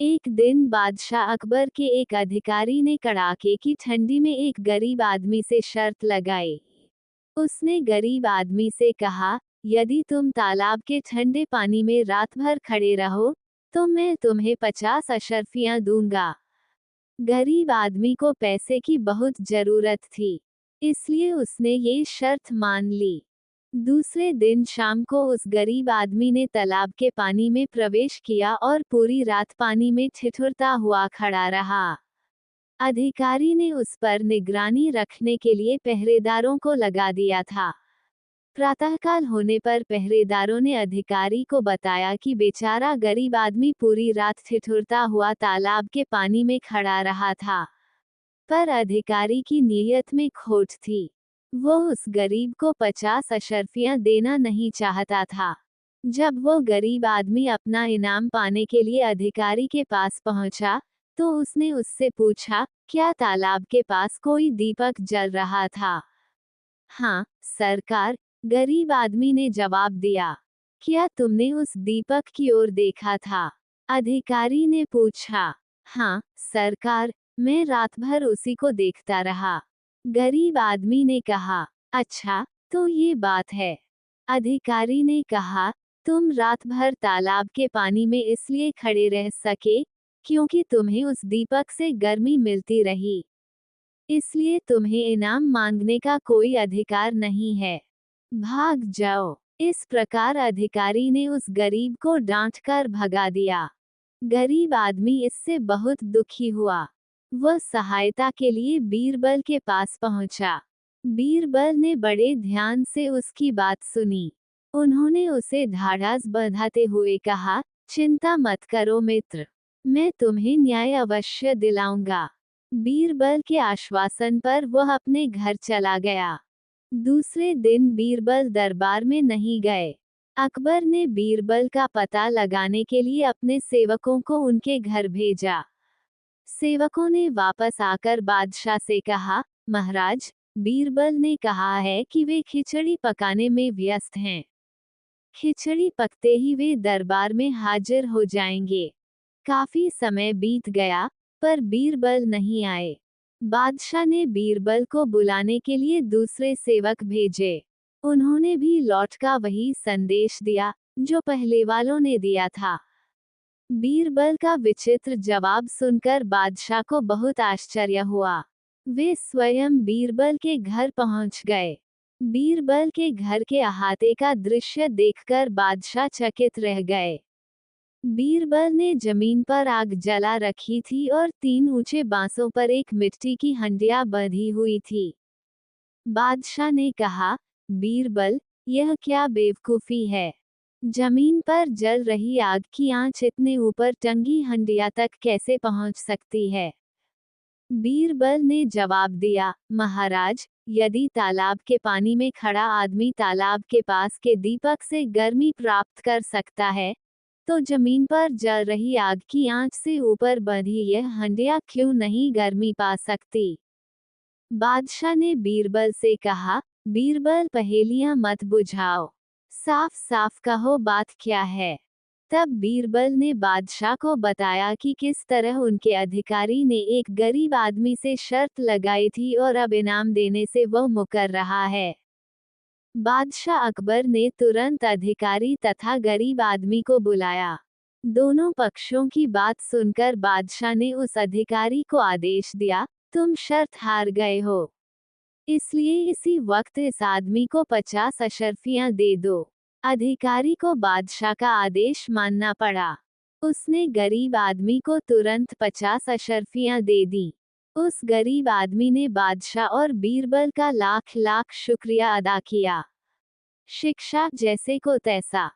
एक दिन बादशाह अकबर के एक अधिकारी ने कड़ाके की ठंडी में एक गरीब आदमी से शर्त लगाई। उसने गरीब आदमी से कहा, यदि तुम तालाब के ठंडे पानी में रात भर खड़े रहो तो मैं तुम्हें 50 अशर्फियां दूंगा। गरीब आदमी को पैसे की बहुत जरूरत थी, इसलिए उसने ये शर्त मान ली। दूसरे दिन शाम को उस गरीब आदमी ने तालाब के पानी में प्रवेश किया और पूरी रात पानी में ठिठुरता हुआ खड़ा रहा। अधिकारी ने उस पर निगरानी रखने के लिए पहरेदारों को लगा दिया था। प्रातःकाल होने पर पहरेदारों ने अधिकारी को बताया कि बेचारा गरीब आदमी पूरी रात ठिठुरता हुआ तालाब के पानी में खड़ा रहा था। पर अधिकारी की नीयत में खोट थी। वो उस गरीब को 50 अशर्फियां देना नहीं चाहता था। जब वो गरीब आदमी अपना इनाम पाने के लिए अधिकारी के पास पहुंचा, तो उसने उससे पूछा, क्या तालाब के पास कोई दीपक जल रहा था? हाँ, सरकार, गरीब आदमी ने जवाब दिया। क्या तुमने उस दीपक की ओर देखा था? अधिकारी ने पूछा। हाँ, सरकार, मैं रात भर उसी को देखता रहा। गरीब आदमी ने कहा। अच्छा, तो ये बात है। अधिकारी ने कहा, तुम रात भर तालाब के पानी में इसलिए खड़े रह सके, क्योंकि तुम्हें उस दीपक से गर्मी मिलती रही। इसलिए तुम्हें इनाम मांगने का कोई अधिकार नहीं है। भाग जाओ। इस प्रकार अधिकारी ने उस गरीब को डांटकर भगा दिया। गरीब आदमी इससे बहुत दुखी हुआ। वह सहायता के लिए बीरबल के पास पहुंचा। बीरबल ने बड़े ध्यान से उसकी बात सुनी। उन्होंने उसे ढाढ़स बंधाते हुए कहा, चिंता मत करो मित्र, मैं तुम्हें न्याय अवश्य दिलाऊंगा। बीरबल के आश्वासन पर वह अपने घर चला गया। दूसरे दिन बीरबल दरबार में नहीं गए। अकबर ने बीरबल का पता लगाने के लिए अपने सेवकों को उनके घर भेजा। सेवकों ने वापस आकर बादशाह से कहा, महाराज, बीरबल ने कहा है कि वे खिचड़ी पकाने में व्यस्त हैं। खिचड़ी पकते ही वे दरबार में हाजिर हो जाएंगे। काफी समय बीत गया, पर बीरबल नहीं आए। बादशाह ने बीरबल को बुलाने के लिए दूसरे सेवक भेजे। उन्होंने भी लौटकर वही संदेश दिया जो पहले वालों ने दिया था। बीरबल का विचित्र जवाब सुनकर बादशाह को बहुत आश्चर्य हुआ। वे स्वयं बीरबल के घर पहुंच गए। बीरबल के घर के अहाते का दृश्य देखकर बादशाह चकित रह गए। बीरबल ने जमीन पर आग जला रखी थी और 3 ऊंचे बांसों पर एक मिट्टी की हंडिया बंधी हुई थी। बादशाह ने कहा, बीरबल, यह क्या बेवकूफी है? जमीन पर जल रही आग की आंच इतने ऊपर टंगी हंडिया तक कैसे पहुंच सकती है? बीरबल ने जवाब दिया, महाराज, यदि तालाब के पानी में खड़ा आदमी तालाब के पास के दीपक से गर्मी प्राप्त कर सकता है, तो जमीन पर जल रही आग की आंच से ऊपर बंधी यह हंडिया क्यों नहीं गर्मी पा सकती? बादशाह ने बीरबल से कहा, बीरबल, पहेलियां मत बुझाओ, साफ साफ कहो बात क्या है। तब बीरबल ने बादशाह को बताया कि किस तरह उनके अधिकारी ने एक गरीब आदमी से शर्त लगाई थी और अब इनाम देने से वह मुकर रहा है। बादशाह अकबर ने तुरंत अधिकारी तथा गरीब आदमी को बुलाया। दोनों पक्षों की बात सुनकर बादशाह ने उस अधिकारी को आदेश दिया, तुम शर्त हार गए हो, इसलिए इसी वक्त इस आदमी को 50 अशर्फियां दे दो। अधिकारी को बादशाह का आदेश मानना पड़ा। उसने गरीब आदमी को तुरंत 50 अशर्फियां दे दी। उस गरीब आदमी ने बादशाह और बीरबल का लाख लाख शुक्रिया अदा किया। शिक्षा जैसे को तैसा।